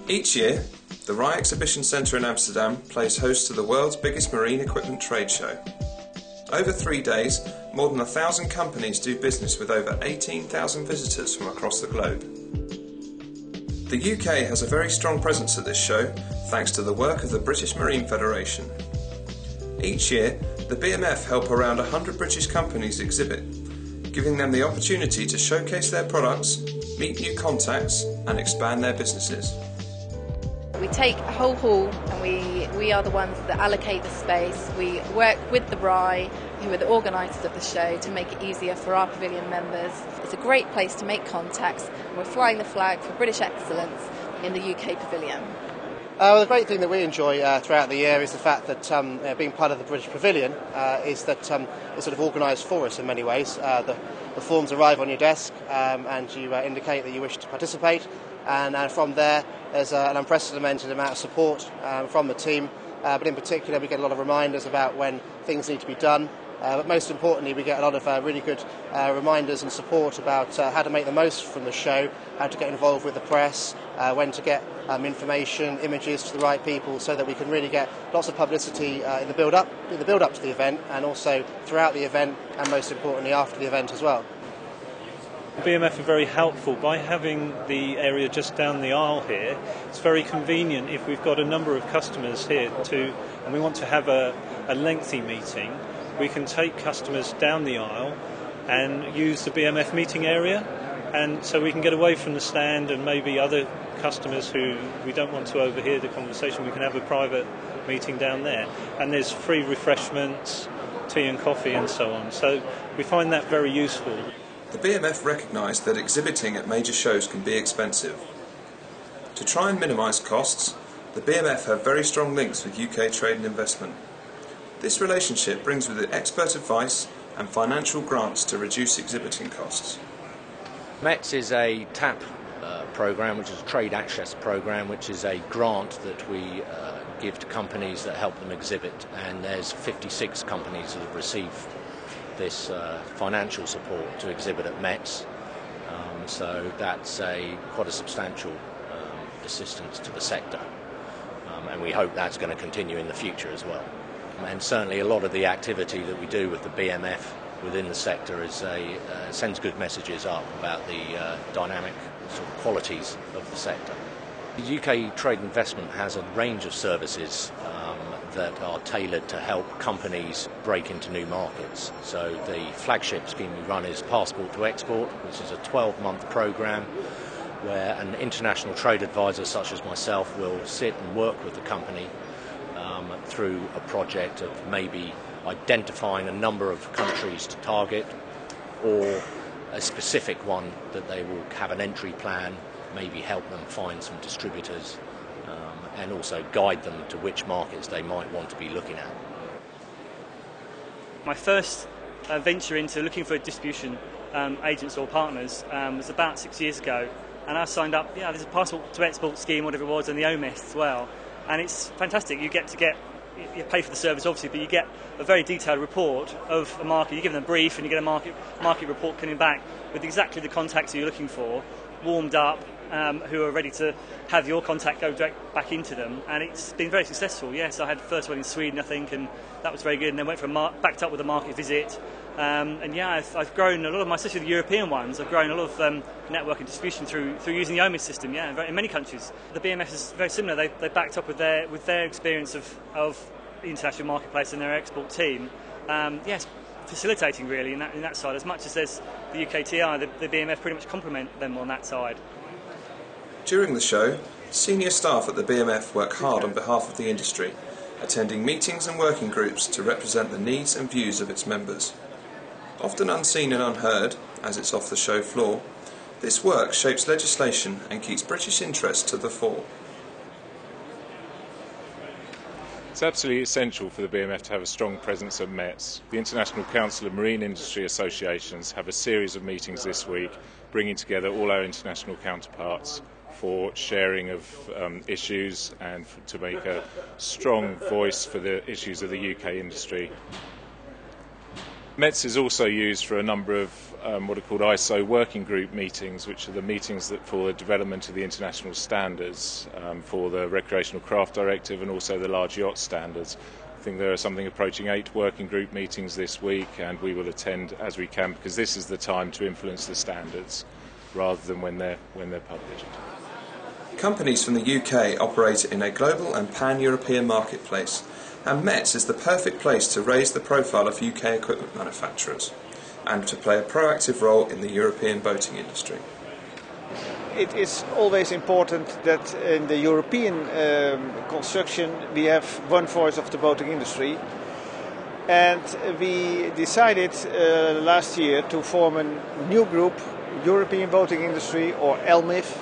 Each year, the RAI Exhibition Centre in Amsterdam plays host to the world's biggest marine equipment trade show. Over 3 days, more than 1,000 companies do business with over 18,000 visitors from across the globe. The UK has a very strong presence at this show, thanks to the work of the British Marine Federation. Each year, the BMF help around 100 British companies exhibit, giving them the opportunity to showcase their products, meet new contacts and expand their businesses. We take a whole hall and we are the ones that allocate the space. We work with the RAI, who are the organisers of the show, to make it easier for our Pavilion members. It's a great place to make contacts, and we're flying the flag for British excellence in the UK Pavilion. Well, the great thing that we enjoy throughout the year is the fact that being part of the British Pavilion is that it's sort of organised for us in many ways. The forms arrive on your desk and you indicate that you wish to participate, and from there there's an unprecedented amount of support from the team, but in particular we get a lot of reminders about when things need to be done. But most importantly, we get a lot of really good reminders and support about how to make the most from the show, how to get involved with the press, when to get information, images to the right people, so that we can really get lots of publicity in the build-up to the event, and also throughout the event, and most importantly after the event as well. BMF are very helpful by having the area just down the aisle here. It's very convenient if we've got a number of customers here and we want to have a lengthy meeting. We can take customers down the aisle and use the BMF meeting area, and so we can get away from the stand and maybe other customers who we don't want to overhear the conversation. We can have a private meeting down there, and there's free refreshments, tea and coffee and so on, so we find that very useful. The BMF recognise that exhibiting at major shows can be expensive. To try and minimise costs, the BMF have very strong links with UK Trade and Investment. This relationship brings with it expert advice and financial grants to reduce exhibiting costs. Metz is a TAP programme, which is a trade access programme, which is a grant that we give to companies that help them exhibit, and there's 56 companies that have received this financial support to exhibit at Metz, so that's quite a substantial assistance to the sector, and we hope that's going to continue in the future as well. And certainly a lot of the activity that we do with the BMF within the sector sends good messages up about the dynamic sort of qualities of the sector. The UK Trade Investment has a range of services that are tailored to help companies break into new markets. So the flagship scheme we run is Passport to Export, which is a 12-month programme where an international trade advisor such as myself will sit and work with the company through a project of maybe identifying a number of countries to target, or a specific one that they will have an entry plan, maybe help them find some distributors, and also guide them to which markets they might want to be looking at. My first venture into looking for distribution agents or partners was about 6 years ago, and I signed up. There's a Passport to Export scheme, whatever it was, and the OMIS as well, and it's fantastic. You pay for the service obviously, but you get a very detailed report of a market. You give them a brief and you get a market report coming back with exactly the contacts you're looking for, warmed up, who are ready to have your contact go direct back into them, and it's been very successful. Yes, I had the first one in Sweden, I think, and that was very good, and then went for backed up with a market visit, and yeah, I've grown a lot of my, especially the European ones, I've grown a lot of network and distribution through using the OMIS system, in many countries. The BMF is very similar. They backed up with their experience of the international marketplace and their export team. Yes, facilitating really in that side. As much as there's the UKTI, the BMF pretty much complement them on that side. During the show, senior staff at the BMF work hard on behalf of the industry, attending meetings and working groups to represent the needs and views of its members. Often unseen and unheard, as it's off the show floor, this work shapes legislation and keeps British interests to the fore. It's absolutely essential for the BMF to have a strong presence at Metz. The International Council of Marine Industry Associations have a series of meetings this week, bringing together all our international counterparts for sharing of issues and to make a strong voice for the issues of the UK industry. Metz is also used for a number of what are called ISO working group meetings, which are the meetings for the development of the international standards for the Recreational Craft Directive and also the large yacht standards. I think there are something approaching 8 working group meetings this week, and we will attend as we can, because this is the time to influence the standards rather than when they're published. Companies from the UK operate in a global and pan-European marketplace, and Metz is the perfect place to raise the profile of UK equipment manufacturers and to play a proactive role in the European boating industry. It is always important that in the European construction we have one voice of the boating industry, and we decided last year to form a new group, European Boating Industry, or ELMIF,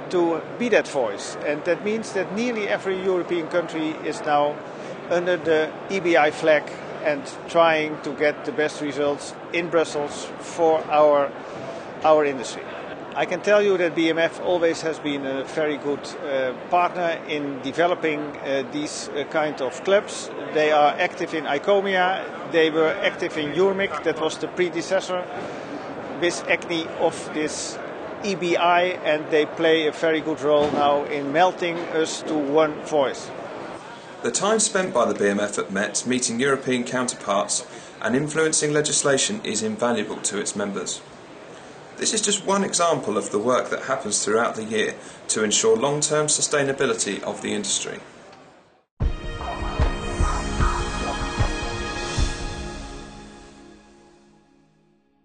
to be that voice. And that means that nearly every European country is now under the EBI flag and trying to get the best results in Brussels for our industry. I can tell you that BMF always has been a very good partner in developing these kind of clubs. They are active in ICOMIA, they were active in URMIC, that was the predecessor with ECNI of this EBI, and they play a very good role now in melting us to one voice. The time spent by the BMF at Metz meeting European counterparts and influencing legislation is invaluable to its members. This is just one example of the work that happens throughout the year to ensure long-term sustainability of the industry.